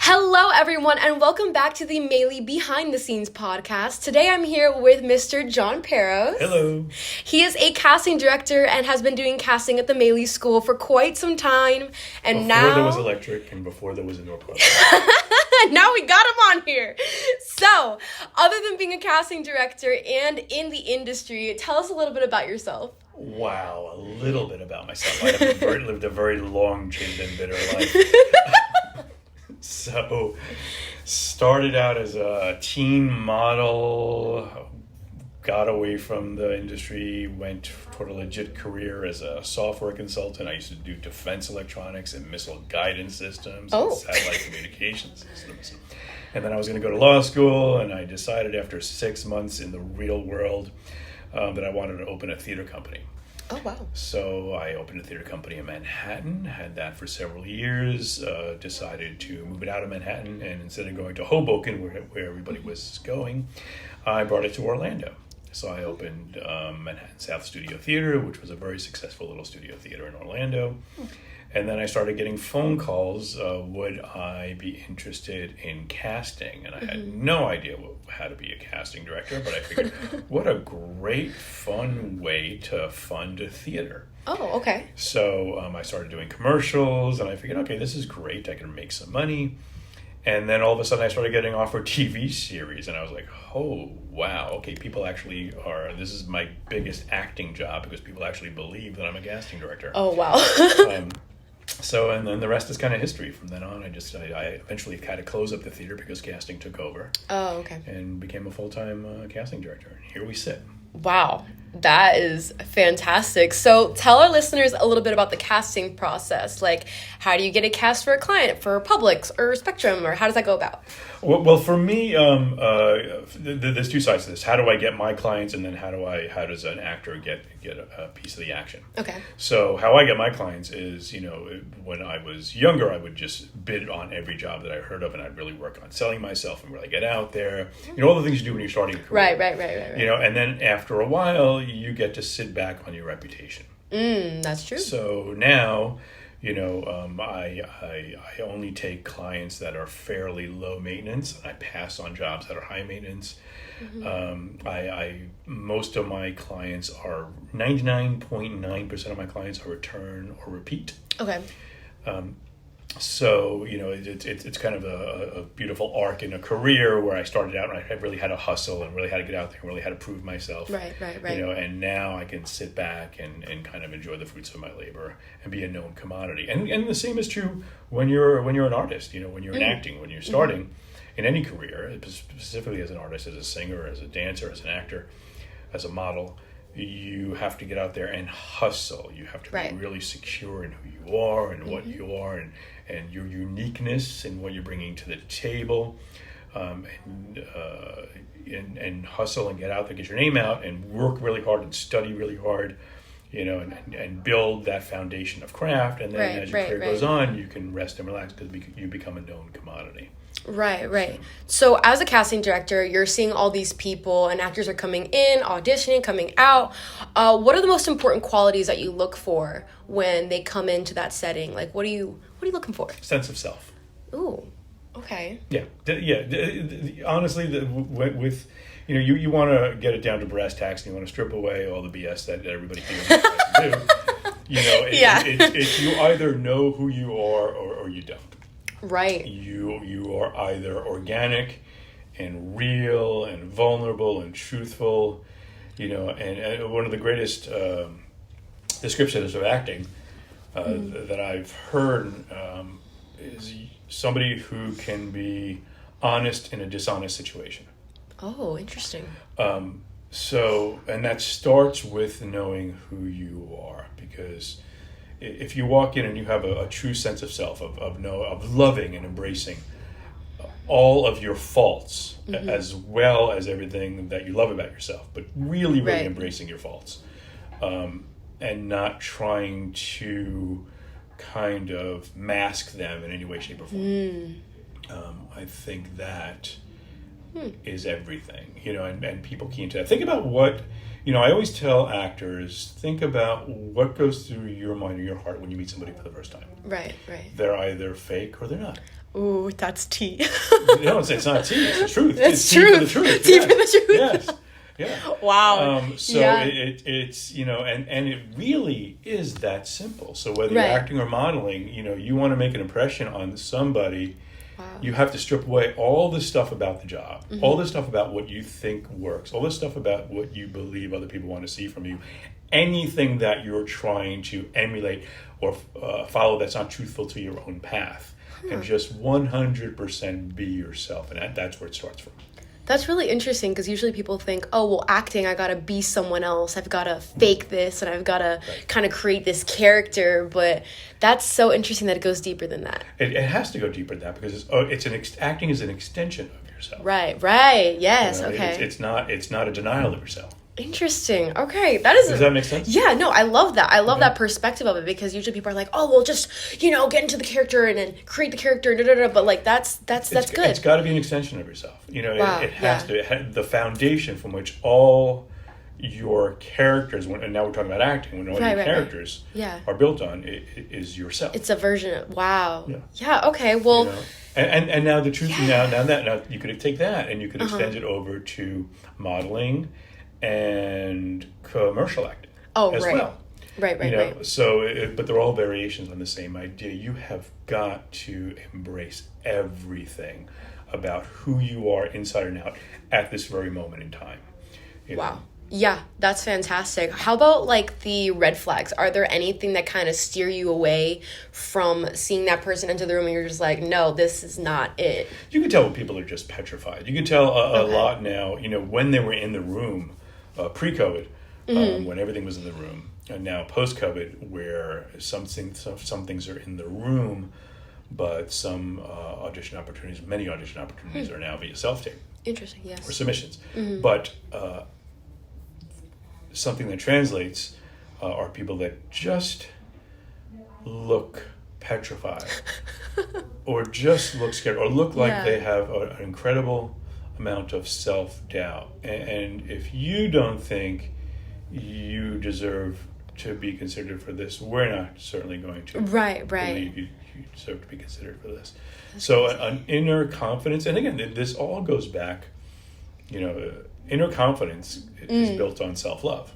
Hello, everyone, and welcome back to the Maile Behind The Scenes podcast. Today, I'm here with Mr. John Peros. Hello. He is a casting director and has been doing casting at the Maile School for quite some time. And Before there was electric and before there was a Northwest. Now we got him on here. So, other than being a casting director and in the industry, tell us a little bit about yourself. Wow, a little bit about myself. I have lived a very long, chinned and bitter life. So, started out as a teen model, got away from the industry, went toward a legit career as a software consultant. I used to do defense electronics and missile guidance systems and satellite communication systems. And then I was going to go to law school, and I decided after 6 months in the real world that I wanted to open a theater company. Oh, wow. So I opened a theater company in Manhattan, had that for several years, decided to move it out of Manhattan, and instead of going to Hoboken, where everybody was going, I brought it to Orlando. So I opened Manhattan South Studio Theater, which was a very successful little studio theater in Orlando. And then I started getting phone calls, would I be interested in casting? And I had no idea how to be a casting director, but I figured, what a great, fun way to fund a theater. Oh, okay. So I started doing commercials, and I figured, okay, this is great. I can make some money. And then all of a sudden I started getting offered TV series, and I was like, oh, wow, okay, people actually this is my biggest acting job because people actually believe that I'm a casting director. Oh, wow. So, and then the rest is kind of history. From then on, I eventually had to close up the theater because casting took over. Oh, okay. And became a full-time casting director. And here we sit. Wow, that is fantastic. So tell our listeners a little bit about the casting process. Like, how do you get a cast for a client, for Publix or Spectrum, or how does that go about? Well, for me, there's two sides to this. How do I get my clients, and then how does an actor get a piece of the action? Okay. So how I get my clients is, when I was younger, I would just bid on every job that I heard of, and I'd really work on selling myself and really get out there. All the things you do when you're starting a career. Right. And then after a while, you get to sit back on your reputation. That's true. So now, I only take clients that are fairly low maintenance. I pass on jobs that are high maintenance. Most of my clients are 99.9% of my clients are return or repeat. Okay. So, it's kind of a beautiful arc in a career where I started out and I really had to hustle and really had to get out there and really had to prove myself. Right. And now I can sit back and kind of enjoy the fruits of my labor and be a known commodity. And the same is true when you're an artist, when you're in acting, when you're starting in any career, specifically as an artist, as a singer, as a dancer, as an actor, as a model. You have to get out there and hustle. You have to be really secure in who you are and what you are and your uniqueness and what you're bringing to the table, and hustle and get out there, get your name out, and work really hard and study really hard, and build that foundation of craft. And then as your career goes on, you can rest and relax because you become a known commodity. Right. So as a casting director, you're seeing all these people and actors are coming in, auditioning, coming out. What are the most important qualities that you look for when they come into that setting? Like, what are you looking for? Sense of self. Ooh, okay. Yeah. Honestly, with you want to get it down to brass tacks, and you want to strip away all the BS that everybody feels like to do. You either know who you are or you don't. Right. You are either organic and real and vulnerable and truthful, and one of the greatest descriptions of acting that I've heard is somebody who can be honest in a dishonest situation. Oh, interesting. And that starts with knowing who you are, because if you walk in and you have a true sense of self, of loving and embracing all of your faults, as well as everything that you love about yourself, but really embracing your faults, and not trying to kind of mask them in any way, shape, or form. I think that is everything, and people key into that. Think about what, I always tell actors, think about what goes through your mind or your heart when you meet somebody for the first time. Right. They're either fake or they're not. Ooh, that's tea. No, it's not tea, it's the truth. It's tea truth. for the truth. Tea for the truth. Yes. Yeah. Wow. So it's and it really is that simple. So whether you're acting or modeling, you want to make an impression on somebody, you have to strip away all the stuff about the job, all the stuff about what you think works, all the stuff about what you believe other people want to see from you, anything that you're trying to emulate or follow that's not truthful to your own path, and just 100% be yourself, and that's where it starts from. That's really interesting because usually people think, oh, well, acting, I gotta be someone else. I've gotta fake this and I've gotta kind of create this character. But that's so interesting that it goes deeper than that. It has to go deeper than that because acting is an extension of yourself. Right. Yes, okay. It's not a denial of yourself. Interesting. Okay, does that make sense? Yeah, no, I love that. I love that perspective of it because usually people are like, "Oh, well, just get into the character and then create the character." But like that's good. It's got to be an extension of yourself. Wow, it has to. The foundation from which all your characters, and now we're talking about acting, when all your characters are built on, is yourself. It's a version of wow. Yeah. Okay. Well. And now the truth. Now you could take that and you could extend it over to modeling and commercial acting as well. Right. So, but they're all variations on the same idea. You have got to embrace everything about who you are inside and out at this very moment in time. Wow. Yeah, that's fantastic. How about like the red flags? Are there anything that kind of steer you away from seeing that person enter the room and you're just like, no, this is not it? You can tell when people are just petrified. You can tell a lot now, when they were in the room pre-COVID, when everything was in the room, and now post-COVID, where some things are in the room, but some many audition opportunities are now via self-tape. Interesting, yes. Or submissions. But something that translates are people that just look petrified, or just look scared, or look like they have an incredible amount of self-doubt. And if you don't think you deserve to be considered for this, we're not certainly going to believe you deserve to be considered for this. So an inner confidence, and again, this all goes back, inner confidence is built on self-love.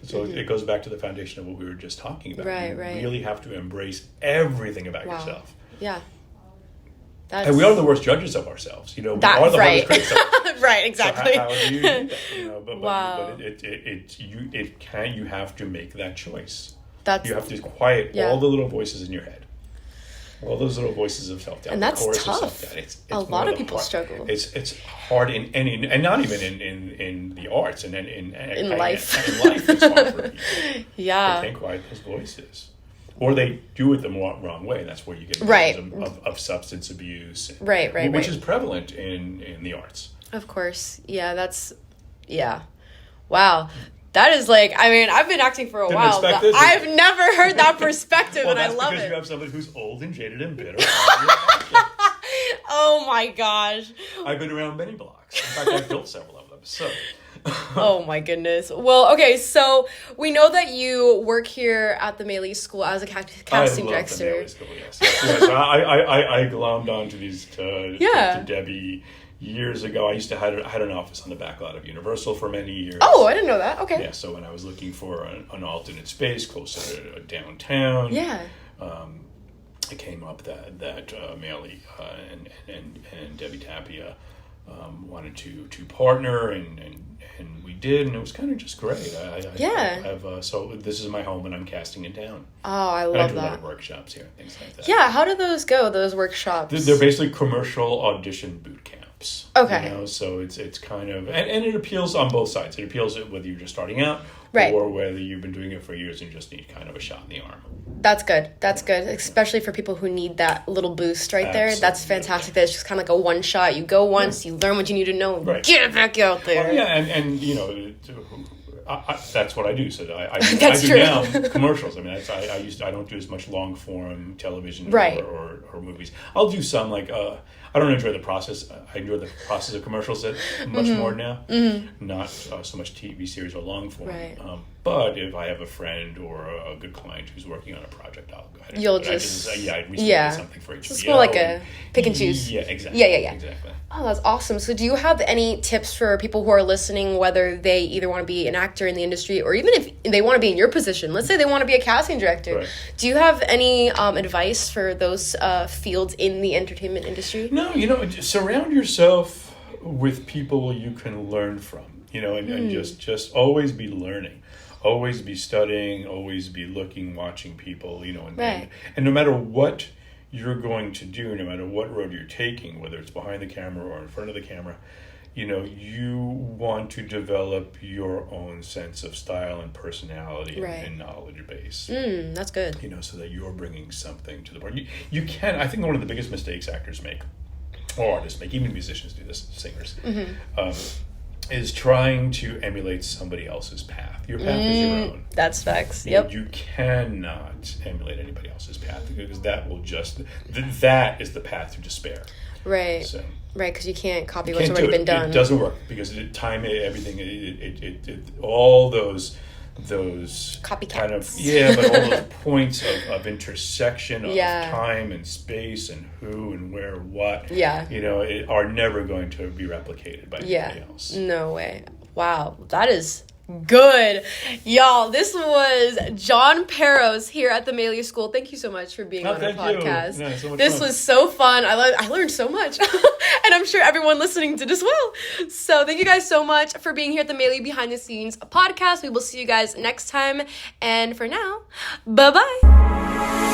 So it goes back to the foundation of what we were just talking about. You really have to embrace everything about yourself. Yeah. And we are the worst judges of ourselves. We are the hardest critics of ourselves. Right, exactly. So how do you do that? But you have to make that choice. You have to quiet all the little voices in your head. All those little voices of self-doubt. And that's tough. It's a lot of people struggle. It's hard in any, and not even in the arts, and in life. In life, it's hard for people. Yeah. They can't quiet those voices. Or they do it the wrong way. That's where you get of substance abuse. Which is prevalent in the arts. Of course. Yeah, Wow. That is I've been acting for a while, but I've never heard that perspective, and I love it. Because you have somebody who's old and jaded and bitter. Oh my gosh. I've been around many blocks. In fact, I've built several of them. So. Oh my goodness. Well, okay, so we know that you work here at the Maile School as a casting director. The Maile School, yes. I glommed onto these to Debbie years ago. I had an office on the back lot of Universal for many years. Oh, I didn't know that. Okay. Yeah, so when I was looking for an alternate space closer to downtown, it came up that Maile and Debbie Tapia wanted to partner, and we did, and it was kind of just great. So this is my home, and I'm casting in town. Oh, I love that. I do a that. lot of workshops here, things like that. Yeah, how do those go? Those workshops? They're basically commercial audition boot camps. Okay. So it's kind of, and it appeals on both sides. It appeals whether you're just starting out, or whether you've been doing it for years and just need kind of a shot in the arm. That's good. Especially for people who need that little boost there. That's fantastic. That's just kind of like a one shot. You go once, you learn what you need to know, and get it back out there. Well, and that's what I do. So I do true. now commercials. I mean, I don't do as much long form television or movies. I'll do some I don't enjoy the process. I enjoy the process of commercials much more now. Not so much TV series or long form. Right. But if I have a friend or a good client who's working on a project, I'll go ahead and You'll do it. just I recently did something for HBO. It's more like a pick and choose. Yeah, exactly. Yeah. Exactly. Oh, that's awesome. So do you have any tips for people who are listening, whether they either want to be an actor in the industry or even if they want to be in your position? Let's say they want to be a casting director. Right. Do you have any advice for those fields in the entertainment industry? No, just surround yourself with people you can learn from, and just always be learning. Always be studying, always be looking, watching people, and no matter what you're going to do, no matter what road you're taking, whether it's behind the camera or in front of the camera, you want to develop your own sense of style and personality and knowledge base. That's good. So that you're bringing something to the party. You can, I think one of the biggest mistakes actors make, or artists make, even musicians do this, singers, is trying to emulate somebody else's path. Your path is your own. That's facts. You cannot emulate anybody else's path because that is the path to despair. Right. So, right, because you can't copy what's already been done. It doesn't work because everything, all those copycats. kind of but all those points of intersection of time and space and who and where what are never going to be replicated by anybody else. No way. Wow, that is good. Y'all, this was John Peros here at the Maile School. Thank you so much for being on our podcast. No, so much this fun. was so fun. I learned so much. And I'm sure everyone listening did as well. So thank you guys so much for being here at the Maile Behind the Scenes podcast. We will see you guys next time. And for now, bye-bye.